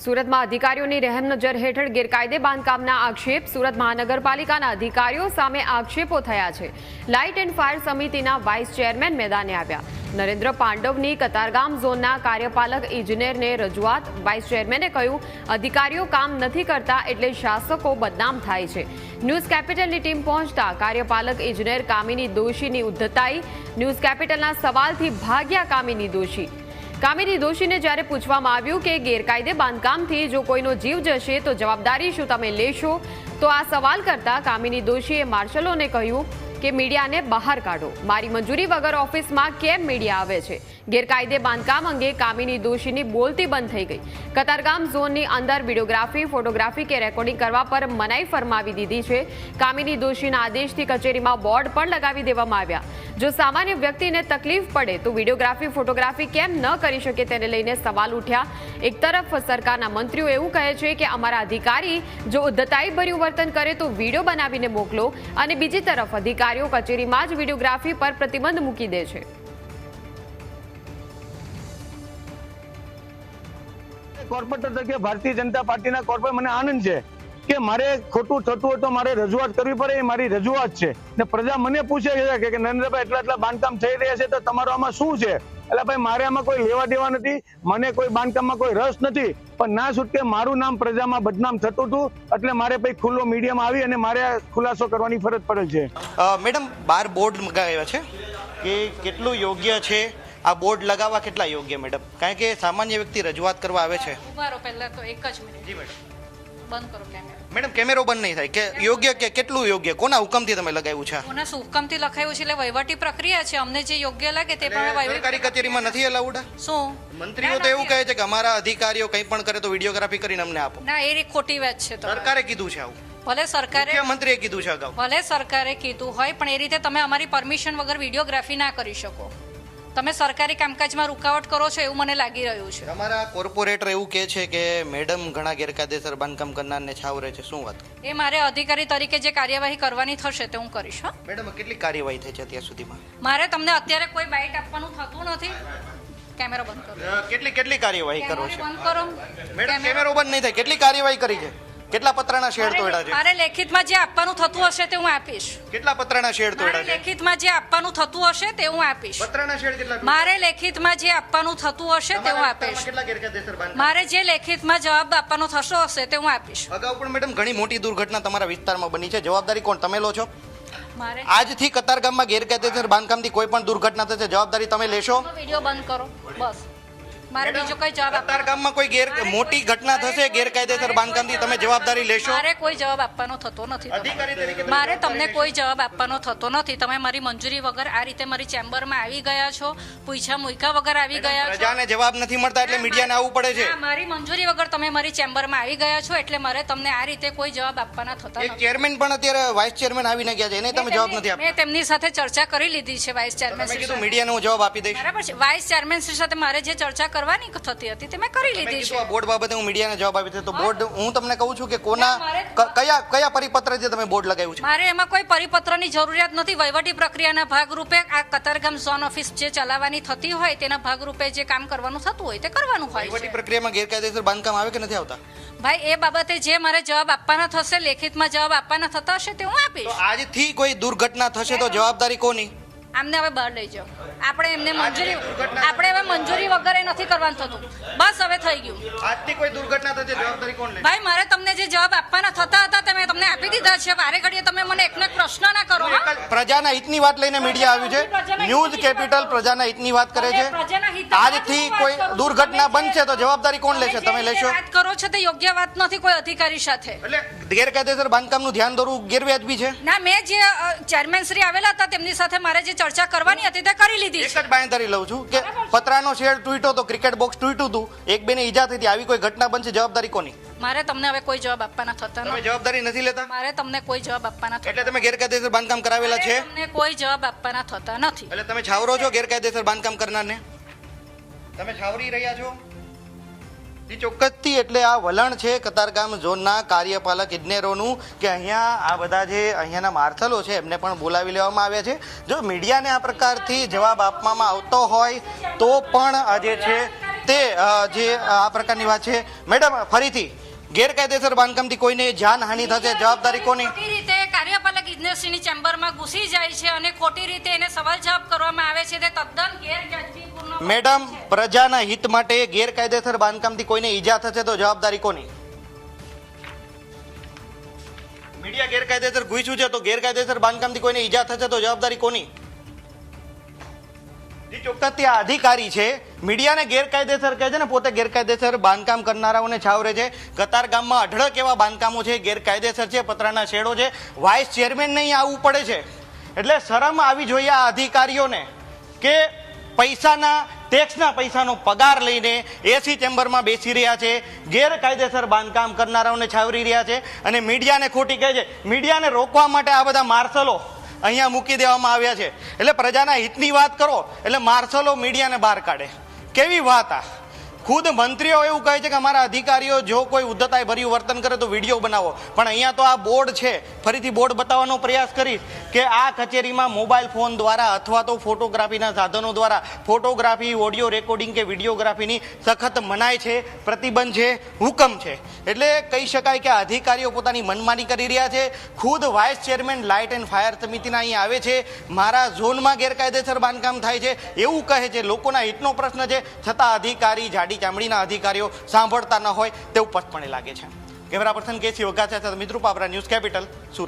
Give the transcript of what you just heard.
સુરતમાં અધિકારીઓની રહેમનજર હેઠળ ગેરકાયદે બાંધકામના આક્ષેપ સુરત મહાનગરપાલિકાના અધિકારીઓ સામે આક્ષેપો થયા છે। લાઇટ એન્ડ ફાયર સમિતિના વાઇસ ચેરમેન મેદાને આવ્યા। નરેન્દ્ર પાંડવની કતારગામ ઝોનના કાર્યપાલક ઇજનેરને રજૂઆત। વાઇસ ચેરમેને કહ્યું, અધિકારીઓ કામ નથી કરતા એટલે શાસકો બદનામ થાય છે। ન્યૂઝ કેપિટલની ટીમ પહોંચતા કાર્યપાલક ઇજનેર કામિની દોશીની ઉદ્ધતાઈ। ન્યૂઝ કેપિટલના સવાલથી ભાગ્યા કામિની દોશી। કામિની દોશીને જ્યારે પૂછવામાં આવ્યું કે ગેરકાયદે બાંધકામથી જો કોઈનો જીવ જશે તો જવાબદારી શું તમે લેશો, તો આ સવાલ કરતા કામિની દોશીએ માર્શલોને કહ્યું કે મીડિયાને બહાર કાઢો। મારી મંજૂરી વગર ઓફિસમાં કેમ મીડિયા આવે છે? ગેરકાયદે બાંધકામ અંગે કામિની દોશીની બોલતી બંધ થઈ ગઈ। કતારગામ ઝોનની અંદર વિડીયોગ્રાફી, ફોટોગ્રાફી કે રેકોર્ડિંગ કરવા પર મનાઈ ફરમાવી દીધી છે। કામિની દોશીના આદેશથી કચેરીમાં બોર્ડ પણ લગાવી દેવામાં આવ્યા। જો સામાન્ય વ્યક્તિને તકલીફ પડે તો વિડીયોગ્રાફી, ફોટોગ્રાફી કેમ ન કરી શકે તેને લઈને સવાલ ઉઠ્યા। એક તરફ સરકારના મંત્રીઓ એવું કહે છે કે અમારા અધિકારી જો ઉદ્ધતાઈભર્યું વર્તન કરે તો વિડીયો બનાવીને મોકલો, અને બીજી તરફ અધિકારીઓ કચેરીમાં જ વિડીયોગ્રાફી પર પ્રતિબંધ મૂકી દે છે। કોર્પોરેટર તરીકે ભારતીય જનતા પાર્ટીના કોર્પોરેટર મને આનંદ છે કે મારે ખોટું થતું હોય તો મારે રજૂઆત કરવી પડે, એ મારી રજૂઆત છે। ને પ્રજા મને પૂછે છે કે નરેન્દ્રભાઈ એટલા બાંધકામ થઈ રહ્યા છે તો તમારો આમાં શું છે? એટલે ભાઈ મારે આમાં કોઈ લેવા દેવા નથી, મને કોઈ બાંધકામમાં કોઈ રસ નથી, પણ ના છૂટકે મારું નામ પ્રજામાં બદનામ થતું હતું એટલે મારે ભાઈ ખુલ્લો મીડિયામાં આવી અને મારે ખુલાસો કરવાની ફરજ પડે છે। મેડમ, 12 બોર્ડ લગાવ્યા છે કે કેટલું યોગ્ય છે આ બોર્ડ લગાવવા, કેટલા યોગ્ય મેડમ? કારણ કે સામાન્ય વ્યક્તિ રજૂઆત કરવા આવે છે। ઉભારો પહેલા તો એક જ મિનિટ। જી મેડમ, બંધ કરો કેમેરો। મેડમ કેમેરો બંધ નહીં થાય કે યોગ્ય કે કેટલું યોગ્ય? કોના હુકમથી તમે લગાવ્યું છે? કોના હુકમથી લખાયું છે એટલે વહીવટી પ્રક્રિયા છે, અમને જે યોગ્ય લાગે તે પણ સરકારી કચેરીમાં નથી અલાઉડ? શું મંત્રીઓ તો એવું કહે છે કે અમારા અધિકારીઓ કંઈ પણ કરે તો વિડીયોગ્રાફી કરીને અમને આપો। ના, એ ખોટી વાત છે। તો સરકારે કીધું છે આવું? ભલે સરકારે, મુખ્યમંત્રીએ કીધું છે અગાઉ? ભલે સરકારે કીધું હોય, પણ એ રીતે તમે અમારી પરમિશન વગર વિડીયોગ્રાફી ના કરી શકો। તમે સરકારી કામકાજમાં રૂકાવટ કરો છો એવું મને લાગી રહ્યું છે। તમારા કોર્પોરેટર એવું કહે છે કે મેડમ ઘણા ગેરકાયદેસર બાંધકામ કરનારને છાવરે છે, શું વાત? એ મારે અધિકારી તરીકે જે કાર્યવાહી કરવાની થશે તે હું કરીશ। હા મેડમ, કેટલી કાર્યવાહી થઈ છે અત્યાર સુધીમાં? મારે તમને અત્યારે કોઈ બાઇટ આપવાનું થતું નથી। કેમેરો બંધ કરો। કેટલી કાર્યવાહી કરો છો? બંધ કરો મેડમ, કેમેરો બંધ નહીં થાય, કેટલી કાર્યવાહી કરી છે? કેટલા પત્રના શેડ તોડ્યા છે? મારે લેખિતમાં જે આપવાનું થતું હશે તે હું આપીશ। કેટલા પત્રના શેડ તોડ્યા છે? લેખિતમાં જે આપવાનું થતું હશે તે હું આપીશ। પત્રના શેડ કેટલા? મારે લેખિતમાં જે આપવાનું થતું હશે તે હું આપીશ। કેટલા ગેરકાયદેસર બાંધકામ? મારે જે લેખિતમાં જવાબ આપવાનો થતો હશે તે હું આપીશ। અગાઉ પણ મેડમ ઘણી મોટી દુર્ઘટના તમારા વિસ્તારમાં બની છે, જવાબદારી કોણ? તમે લો છો? મારે આજથી કતારગામમાં ગેરકાયદેસર બાંધકામથી કોઈ પણ દુર્ઘટના થશે, જવાબદારી તમે લેશો? વિડીયો બંધ કરો બસ। મારે બીજો કોઈ જવાબ કતારગામમાં કોઈ મોટી ઘટના થશે ગેરકાયદેસર બાંધકામથી, તમે જવાબદારી લેશો? મારે કોઈ જવાબ આપવાનો થતો નથી। અધિકારી તરીકે મારે તમને કોઈ જવાબ આપવાનો થતો નથી। તમે મારી મંજૂરી વગર આ રીતે મારી ચેમ્બરમાં આવી ગયા છો, પૂછ્યા મૂક્યા વગર આવી ગયા છો। પ્રજાને જવાબ નથી મળતા એટલે મીડિયાને આવવું પડે છે। મારી મંજૂરી વગર તમે મારી ચેમ્બરમાં આવી ગયા છો એટલે મારે તમને આ રીતે કોઈ જવાબ આપવાના થતા એક નથી। ચેરમેન પણ અત્યારે વાઇસ ચેરમેન આવીને ગયા છે, એને તમે જવાબ નથી આપ્યો? મેં તેમની સાથે ચર્ચા કરી લીધી છે વાઇસ ચેરમેન તમે કીધું મીડિયાને હું જવાબ આપી દઈશ। બરાબર છે। વાઇસ ચેરમેન સાથે મારે જે ચર્ચા કરવાની થતી હતી તે મેં કરી લીધી છે। આ બોર્ડ બાબતે હું મીડિયાને જવાબ આપી દઈશ, તો બોર્ડ હું તમને કહું છું કે કયા પરિપત્રથી તમે બોર્ડ લગાવ્યું છે? મારે એમાં કોઈ પરિપત્રની જરૂરિયાત નથી। વહીવટી પ્રક્રિયાના ભાગરૂપે આ કતારગામ ઝોન ઓફિસ જે ચલાવવાની થતી હોય તેના ભાગરૂપે જે કામ કરવાનું થતું હોય તે કરવાનું હોય વહીવટી છે। પ્રક્રિયામાં ગેરકાયદેસર બાંધકામ આવે કે નથી આવતા? ભાઈ એ બાબતે જે મારે જવાબ આપવાના થશે, લેખિતમાં જવાબ આપવાના થતા હશે તે હું આપીશ। તો આજથી કોઈ દુર્ઘટના થશે તો જવાબદારી કોની? આમને હવે બહાર લઈ જાઓ। આપણે એમને આપણે હવે મંજૂરી વગર એ નથી કરવાનું થતું, બસ હવે થઈ ગયું। આજથી કોઈ દુર્ઘટના થશે જવાબદારી કોણ લે? ભાઈ મારે તમને જે જવાબ આપવાના થતા હતા તે મેં તમને આપી દીધા છે। વારે ઘડીએ તમે મને એકને એક પ્રશ્ન ના કરો। હા? પ્રજાના હિતની વાત લઈને મીડિયા આવ્યું છે, ન્યૂઝ કેપિટલ પ્રજાના હિતની વાત કરે છે। આજથી કોઈ દુર્ઘટના બનશે તો જવાબદારી કોણ લેશે? તમે લેશો? વાત કરો છો તે યોગ્ય વાત નથી કોઈ અધિકારી સાથે। એટલે ગેરકાયદેસર બાંધકામનું ધ્યાન દોરવું ગેરવ્યાજબી છે? ના, મેં જે ચેરમેન શ્રી આવેલા હતા તેમની સાથે મારે જે ચર્ચા કરવાની હતી તે કરી લીધી એક છે। જ બાંયધરી લઉં છું કે પતરાનો શેડ તૂટ્યો તો ક્રિકેટ બોક્સ તૂટ્યું હતું, એક બેને ઈજા થઈ હતી, આવી કોઈ ઘટના બનશે જવાબદારી કોની? મારે તમને હવે કોઈ જવાબ આપવાના થતા તમે નથી। જવાબદારી નથી લેતા મારે તમને કોઈ જવાબ આપવાના થતા એટલે તમે ગેરકાયદેસર બાંધકામ કરાવેલા છે? તમને કોઈ જવાબ આપવાના થતા નથી। એટલે તમે છાવરો છો ગેરકાયદેસર બાંધકામ કરનારને? તમે છાવરી રહ્યા છો? જી ચોક્કસથી એટલે આ વલણ છે કતારગામ ઝોનના કાર્યપાલક ઇજનેરોનું કે અહીંયા આ બધા જે અહીંયાના માર્શલો છે એમને પણ બોલાવી લેવામાં આવ્યા છે। જો મીડિયાને આ પ્રકારથી જવાબ આપવામાં આવતો હોય તો પણ આ જે છે તે જે આ પ્રકારની વાત છે. મેડમ ફરીથી ગેરકાયદેસર બાંધકામથી કોઈને જાનહાનિ થશે, જવાબદારી કોની? ખોટી રીતે કાર્યપાલક ઇજનેરશ્રીની ચેમ્બરમાં ઘૂસી જાય છે અને ખોટી રીતે એને સવાલ જવાબ કરવામાં આવે છે તે તદ્દન ગેરવ્યાજબીપૂર્ણ મેડમ પ્રજાના હિત માટે ગેરકાયદેસર બાંધકામથી કોઈને ઈજા થશે તો જવાબદારી કોની? મીડિયા ગેરકાયદેસર ઘૂસ્યું છે તો ગેરકાયદેસર બાંધકામથી કોઈને ઈજા થશે તો જવાબદારી કોની? જે ચોક્કસથી આ અધિકારી છે મીડિયાને ગેરકાયદેસર કહે છે ને, પોતે ગેરકાયદેસર બાંધકામ કરનારાઓને છાવરે છે. કતાર ગામમાં અઢળક એવા બાંધકામો છે, ગેરકાયદેસર છે, પતરાના શેડો છે, વાઇસ ચેરમેનને અહીં આવવું પડે છે. એટલે શરમ આવી જોઈએ આ અધિકારીઓને કે પૈસાના ટેક્સના પૈસાનો પગાર લઈને એસી ચેમ્બરમાં બેસી રહ્યા છે, ગેરકાયદેસર બાંધકામ કરનારાઓને છાવરી રહ્યા છે અને મીડિયાને ખોટી કહે છે. મીડિયાને રોકવા માટે આ બધા માર્શલો અહીંયા મૂકી દેવામાં આવ્યા છે. એટલે પ્રજાના હિતની વાત કરો એટલે માર્શલો મીડિયાને બહાર કાઢે. કેવી વાત! આ ખુદ મંત્રીઓ એવું કહે છે કે અમારા અધિકારીઓ જો કોઈ ઉદ્ધતાઈ ભર્યું વર્તન કરે તો વિડીયો બનાવો, પણ અહીંયા તો આ બોર્ડ છે. ફરીથી બોર્ડ બતાવવાનો પ્રયાસ કરીશ કે આ કચેરીમાં મોબાઈલ ફોન દ્વારા અથવા તો ફોટોગ્રાફીના સાધનો દ્વારા ફોટોગ્રાફી, ઓડિયો રેકોર્ડિંગ કે વિડીયોગ્રાફીની સખત મનાઈ છે, પ્રતિબંધ છે, હુકમ છે. એટલે કહી શકાય કે અધિકારીઓ પોતાની મનમાની કરી રહ્યા છે. ખુદ vice chairman light and fire સમિતિના અહીં આવે છે, મારા ઝોનમાં ગેરકાયદેસર બાંધકામ થાય છે એવું કહે છે. લોકોના હિતનો પ્રશ્ન છે, છતાં અધિકારી જાડી ચામડીના અધિકારીઓ સાંભળતા ન હોય તેવું સ્પષ્ટપણે લાગે છે. કેમેરા પર્સન કેસી વઘાસિયા સાથે મિત્રો પાબરા, ન્યૂઝ કેપિટલ, સુરત.